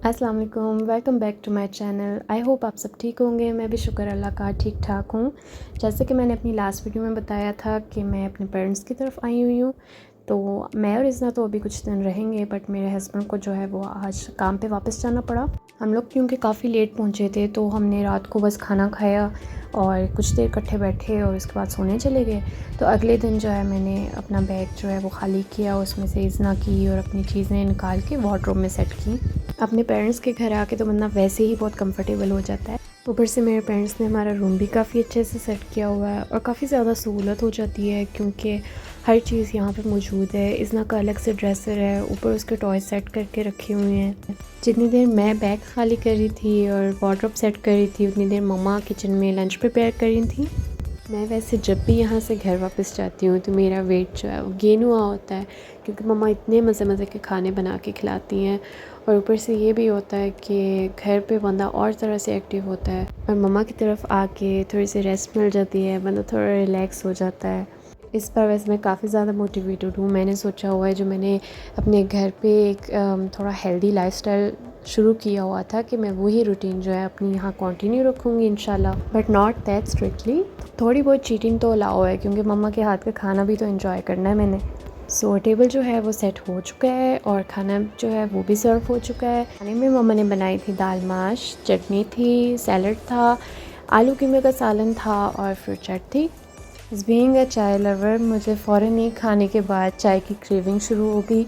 अस्सलाम वालेकुम, welcome back to my channel. I hope आप सब ठीक होंगे। मैं भी शुक्र अल्लाह का ठीक ठाक हूँ। जैसे कि मैंने अपनी लास्ट वीडियो में बताया था कि मैं अपने पेरेंट्स की तरफ आई हुई हूँ, तो मैं और इज़्ना तो अभी कुछ दिन रहेंगे, बट मेरे हस्बैंड को जो है वो आज काम पे वापस जाना पड़ा। हम लोग क्योंकि काफ़ी लेट पहुँचे थे, तो हमने रात को बस खाना खाया और कुछ देर इकट्ठे बैठे और उसके बाद सोने चले गए। तो अगले दिन जो है मैंने अपना बैग जो है वो खाली किया, उसमें से इज़्ना की और अपनी चीज़ें निकाल के वार्डरोब में सेट की। अपने पेरेंट्स के घर आके तो बंदा वैसे ही बहुत कंफर्टेबल हो जाता है। ऊपर से मेरे पेरेंट्स ने हमारा रूम भी काफ़ी अच्छे से सेट किया हुआ है और काफ़ी ज़्यादा सहूलत हो जाती है क्योंकि हर चीज़ यहाँ पे मौजूद है। इज़्ना का अलग से ड्रेसर है, ऊपर उसके टॉय सेट करके रखे हुए हैं। जितनी देर मैं बैग खाली कर रही थी और वार्डरोब सेट कर रही थी, उतनी देर मम्मा किचन में लंच प्रिपेयर कर रही थी। मैं वैसे जब भी यहाँ से घर वापस जाती हूँ तो मेरा वेट जो है वो गेन हुआ होता है, क्योंकि मम्मा इतने मज़े मज़े के खाने बना के खिलाती हैं। और ऊपर से ये भी होता है कि घर पे बंदा और तरह से एक्टिव होता है और मम्मा की तरफ आके थोड़ी सी रेस्ट मिल जाती है, बंदा थोड़ा रिलैक्स हो जाता है। इस पर वैसे मैं काफ़ी ज़्यादा मोटिवेटेड हूँ। मैंने सोचा हुआ है, जो मैंने अपने घर पे एक थोड़ा हेल्दी लाइफस्टाइल शुरू किया हुआ था, कि मैं वही रूटीन जो है अपनी यहाँ कंटिन्यू रखूँगी इंशाल्लाह, बट नॉट दैट स्ट्रिक्टली। थोड़ी बहुत चीटिंग तो अलाउ है, क्योंकि मम्मा के हाथ का खाना भी तो एंजॉय करना है मैंने। सो टेबल जो है वो सेट हो चुका है और खाना जो है वो भी सर्व हो चुका है। खाने में मम्मा ने बनाई थी दाल माश, चटनी थी, सैलड था, आलू कीमे का सालन था और फ्रूट चाट थी। बीइंग अ चाय लवर, मुझे फ़ौरन ही खाने के बाद चाय की क्रेविंग शुरू हो गई।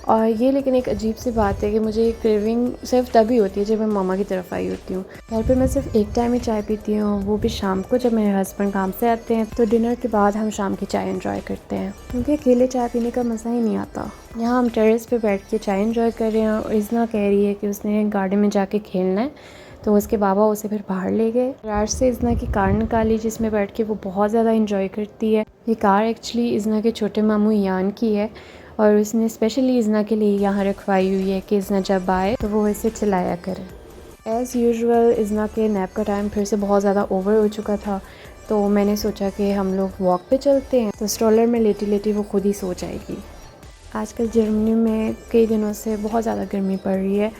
और ये लेकिन एक अजीब सी बात है कि मुझे ये क्रेविंग सिर्फ तभी होती है जब मैं मामा की तरफ आई होती हूँ। घर पे मैं सिर्फ एक टाइम ही चाय पीती हूँ, वो भी शाम को जब मेरे हस्बैंड काम से आते हैं, तो डिनर के बाद हम शाम की चाय एंजॉय करते हैं, क्योंकि अकेले चाय पीने का मज़ा ही नहीं आता। यहाँ हम टेरेस पे बैठ के चाय एंजॉय कर रहे हैं और इज़्ना कह रही है कि उसने गार्डन में जाके खेलना है, तो उसके बाबा उसे फिर बाहर ले गए। रात से इज़्ना की कार निकाली, जिसमें बैठ के वो बहुत ज़्यादा इंजॉय करती है। ये कार एक्चुअली इज़्ना के छोटे मामू यान की है और उसने स्पेशली इज़्ना के लिए यहाँ रखवाई हुई है कि इज़्ना जब आए तो वो इसे चलाया करे। एज़ यूजुअल इज़्ना के नैप का टाइम फिर से बहुत ज़्यादा ओवर हो चुका था, तो मैंने सोचा कि हम लोग वॉक पे चलते हैं, तो स्ट्रॉलर में लेटी लेटी वो खुद ही सो जाएगी। आजकल जर्मनी में कई दिनों से बहुत ज़्यादा गर्मी पड़ रही है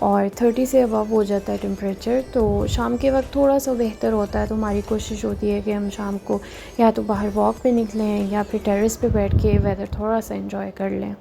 और 30 से अबव हो जाता है टेम्परेचर, तो शाम के वक्त थोड़ा सा बेहतर होता है। तो हमारी कोशिश होती है कि हम शाम को या तो बाहर वॉक पे निकलें या फिर टेरेस पे बैठ के वेदर थोड़ा सा एंजॉय कर लें।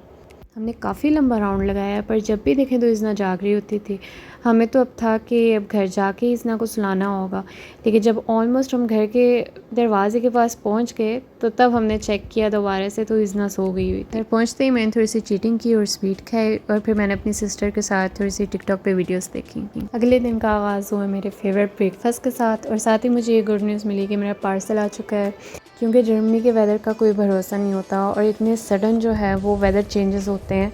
हमने काफ़ी लंबा राउंड लगाया, पर जब भी देखें तो इज़्ना जाग रही होती थी। हमें तो अब था कि अब घर जाके इज़्ना को सुलाना होगा, लेकिन जब ऑलमोस्ट हम घर के दरवाज़े के पास पहुंच गए, तो तब हमने चेक किया दोबारा से, तो इज़्ना सो गई हुई थी। घर पहुंचते ही मैंने थोड़ी सी चीटिंग की और स्वीट खाई, और फिर मैंने अपनी सिस्टर के साथ थोड़ी सी टिकटॉक पे वीडियोस देखी। अगले दिन का आगाज़ हुआ मेरे फेवरेट ब्रेकफास्ट के साथ, और साथ ही मुझे ये गुड न्यूज़ मिली कि मेरा पार्सल आ चुका है, क्योंकि जर्मनी के वेदर का कोई भरोसा नहीं होता और इतने सडन जो है वो वेदर चेंजेस होते हैं।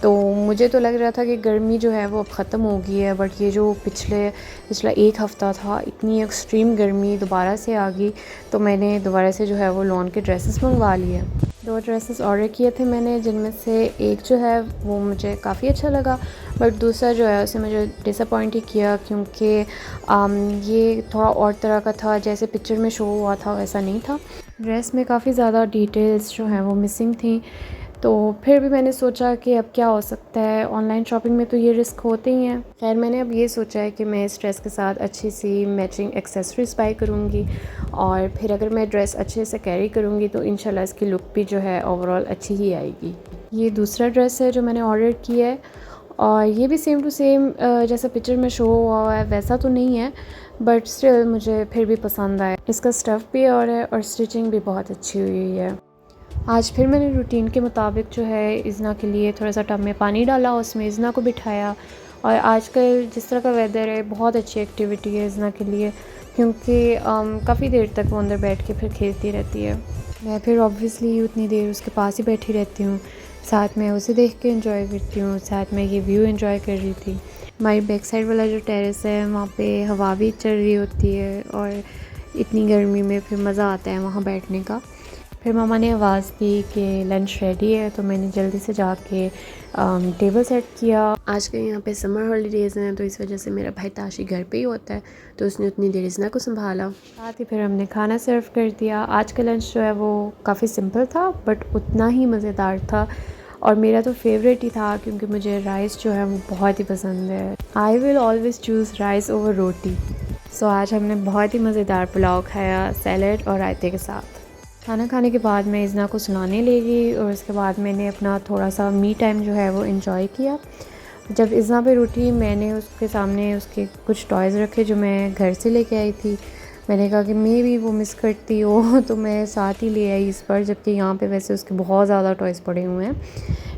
तो मुझे तो लग रहा था कि गर्मी जो है वो अब ख़त्म हो गई है, बट ये जो पिछला एक हफ़्ता था, इतनी एक्सट्रीम गर्मी दोबारा से आ गई। तो मैंने दोबारा से जो है वो लॉन के ड्रेसेस मंगवा लिए। 2 ड्रेसेस ऑर्डर किए थे मैंने, जिनमें से एक जो है वो मुझे काफ़ी अच्छा लगा, बट दूसरा जो है उसे मुझे डिसअपॉइंट ही किया, क्योंकि ये थोड़ा और तरह का था, जैसे पिक्चर में शो हुआ था वैसा नहीं था। ड्रेस में काफ़ी ज़्यादा डिटेल्स जो हैं वो मिसिंग थी। तो फिर भी मैंने सोचा कि अब क्या हो सकता है, ऑनलाइन शॉपिंग में तो ये रिस्क होते ही हैं। खैर, मैंने अब ये सोचा है कि मैं इस ड्रेस के साथ अच्छी सी मैचिंग एक्सेसरीज बाय करूँगी, और फिर अगर मैं ड्रेस अच्छे से कैरी करूँगी तो इंशाल्लाह इसकी लुक भी जो है ओवरऑल अच्छी ही आएगी। ये दूसरा ड्रेस है जो मैंने ऑर्डर किया है, और ये भी सेम टू सेम जैसा पिक्चर में शो हुआ है वैसा तो नहीं है, बट स्टिल मुझे फिर भी पसंद आया। इसका स्टफ़ भी और स्टिचिंग भी बहुत अच्छी हुई है। आज फिर मैंने रूटीन के मुताबिक जो है इज़्ना के लिए थोड़ा सा टब में पानी डाला, उसमें इज़्ना को बिठाया। और आजकल जिस तरह का वेदर है, बहुत अच्छी एक्टिविटी है इज़्ना के लिए, क्योंकि काफ़ी देर तक वो अंदर बैठ के फिर खेलती रहती है। मैं फिर ऑब्वियसली उतनी देर उसके पास ही बैठी रहती हूँ, साथ में उसे देख के एंजॉय करती हूँ, साथ में ये व्यू एंजॉय कर रही थी। हमारी बैक साइड वाला जो टेरेस है, वहाँ पे हवा भी चल रही होती है, और इतनी गर्मी में फिर मज़ा आता है वहाँ बैठने का। फिर मम्मा ने आवाज़ दी कि लंच रेडी है, तो मैंने जल्दी से जाके टेबल सेट किया। आजकल यहाँ पे समर हॉलीडेज़ हैं, तो इस वजह से मेरा भाई ताशी घर पे ही होता है, तो उसने उतनी देर इज़्ना को संभाला। साथ ही फिर हमने खाना सर्व कर दिया। आज का लंच जो है वो काफ़ी सिंपल था, बट उतना ही मज़ेदार था, और मेरा तो फेवरेट ही था, क्योंकि मुझे राइस जो है वो बहुत ही पसंद है। I will always choose rice over roti. सो आज हमने बहुत ही मज़ेदार पुलाव खाया सैलड और रायते के साथ। खाना खाने के बाद मैं इज़ना को सुलाने ले गई और उसके बाद मैंने अपना थोड़ा सा मी टाइम जो है वो इन्जॉय किया। जब इज़ना पे रूठी मैंने उसके सामने उसके कुछ टॉयज़ रखे जो मैं घर से लेके आई थी। मैंने कहा कि मैं भी वो मिस करती हो तो मैं साथ ही ले आई इस पर, जबकि यहाँ पे वैसे उसके बहुत ज़्यादा टॉयज़ पड़े हुए हैं।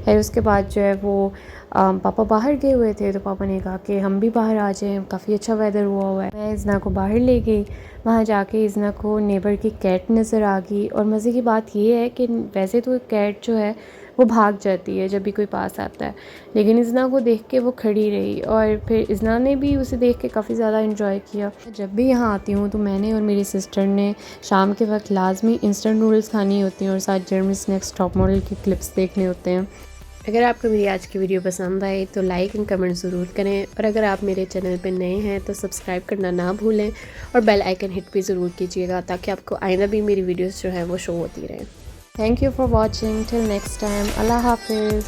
फिर उसके बाद जो है वो पापा बाहर गए हुए थे तो पापा ने कहा कि हम भी बाहर आ जाएं, काफ़ी अच्छा वेदर हुआ है। मैं इज़ना को बाहर ले गई। वहाँ जाके इज़ना को नेबर की कैट नज़र आ गई और मज़े की बात ये है कि वैसे तो कैट जो है वो भाग जाती है जब भी कोई पास आता है, लेकिन इज़ना को देख के वो खड़ी रही और फिर इज़ना ने भी उसे देख के काफ़ी ज़्यादा इन्जॉय किया। जब भी यहाँ आती हूँ तो मैंने और मेरी सिस्टर ने शाम के वक्त लाजमी इंस्टेंट नूडल्स खानी होती हैं और साथ जर्मनी स्नैक्स टॉप मॉडल की क्लिप्स देखने होते हैं। अगर आपको मेरी आज की वीडियो पसंद आए तो लाइक एंड कमेंट ज़रूर करें, और अगर आप मेरे चैनल पर नए हैं तो सब्सक्राइब करना ना भूलें और बेल आइकन हिट भी ज़रूर कीजिएगा ताकि आपको आइंदा भी मेरी वीडियोस जो है वो शो होती रहें। Thank you for watching. Till next time, अल्लाह हाफिज़।